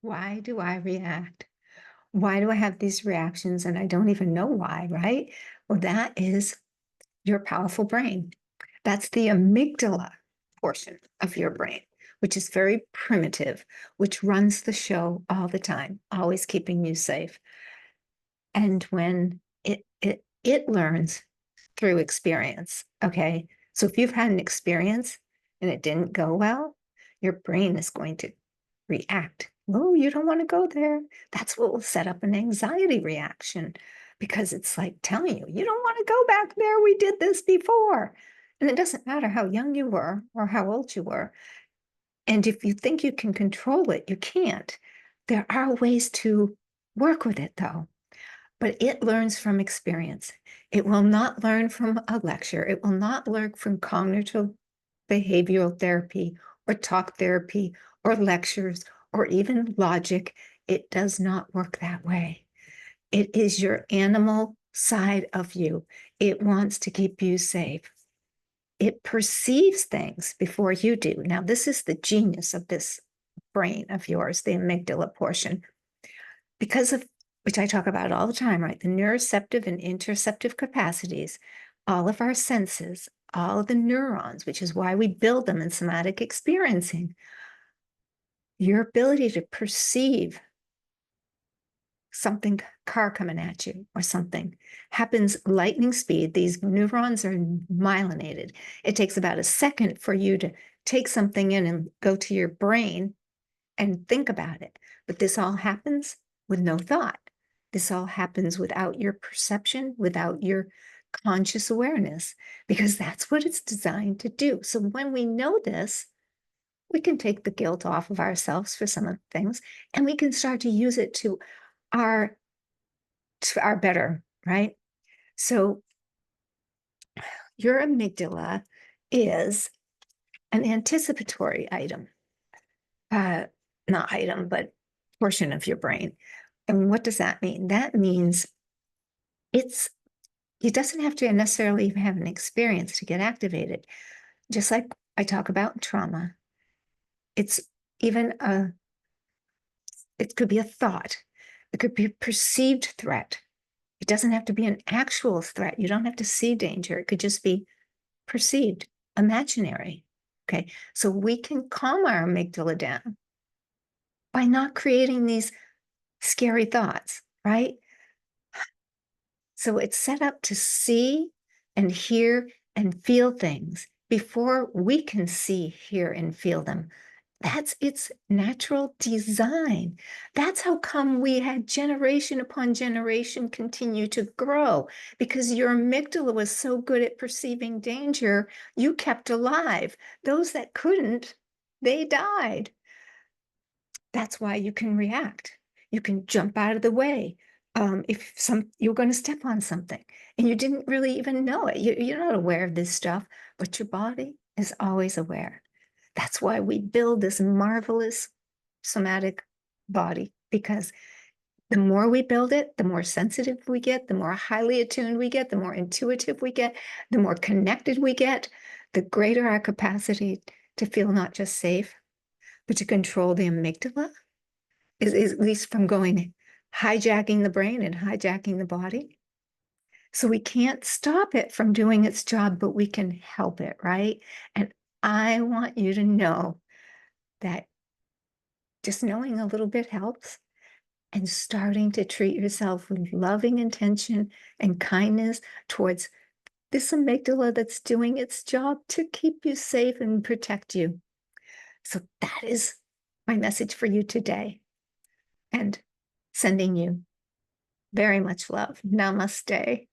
Why do I react? Why do I have these reactions and I don't even know why, right? Well, that is your powerful brain. That's the amygdala portion of your brain, which is very primitive, which runs the show all the time, always keeping you safe. And when it learns through experience, okay? So if you've had an experience and it didn't go well, your brain is going to react. Oh, you don't want to go there. That's what will set up an anxiety reaction because it's like telling you, you don't want to go back there. We did this before. And it doesn't matter how young you were or how old you were. And if you think you can control it, you can't. There are ways to work with it, though. But it learns from experience. It will not learn from a lecture. It will not learn from cognitive behavioral therapy or talk therapy or lectures or even logic. It does not work that way. It is your animal side of you. It wants to keep you safe. It perceives things before you do. Now, this is the genius of this brain of yours, the amygdala portion, because of which I talk about all the time, right? The neuroceptive and interoceptive capacities, all of our senses, all of the neurons, which is why we build them in somatic experiencing. Your ability to perceive something, car coming at you or something, happens lightning speed. These neurons are myelinated. It takes about a second for you to take something in and go to your brain and think about it. But this all happens with no thought. This all happens without your perception, without your conscious awareness, because that's what it's designed to do. So when we know this, we can take the guilt off of ourselves for some of the things, and we can start to use it our to our better, right? So your amygdala is an anticipatory item, uh, not item, but portion of your brain. And what does that mean? That means it's it doesn't have to necessarily even have an experience to get activated. Just like I talk about trauma, it's even it could be a thought, it could be a perceived threat. It doesn't have to be an actual threat. You don't have to see danger. It could just be perceived, imaginary. Okay, so we can calm our amygdala down by not creating these scary thoughts, right? So it's set up to see and hear and feel things before we can see, hear, and feel them. That's its natural design. That's how come we had generation upon generation continue to grow, because your amygdala was so good at perceiving danger, you kept alive. Those that couldn't, they died. That's why you can react. You can jump out of the way. If you're going to step on something and you didn't really even know it, you're not aware of this stuff, but your body is always aware. That's why we build this marvelous somatic body, because the more we build it, the more sensitive we get, the more highly attuned we get, the more intuitive we get, the more connected we get, the greater our capacity to feel not just safe, but to control the amygdala is at least from going hijacking the brain and hijacking the body. So we can't stop it from doing its job, but we can help it, right? And I want you to know that just knowing a little bit helps, and starting to treat yourself with loving intention and kindness towards this amygdala that's doing its job to keep you safe and protect you. So that is my message for you today. And sending you very much love. Namaste.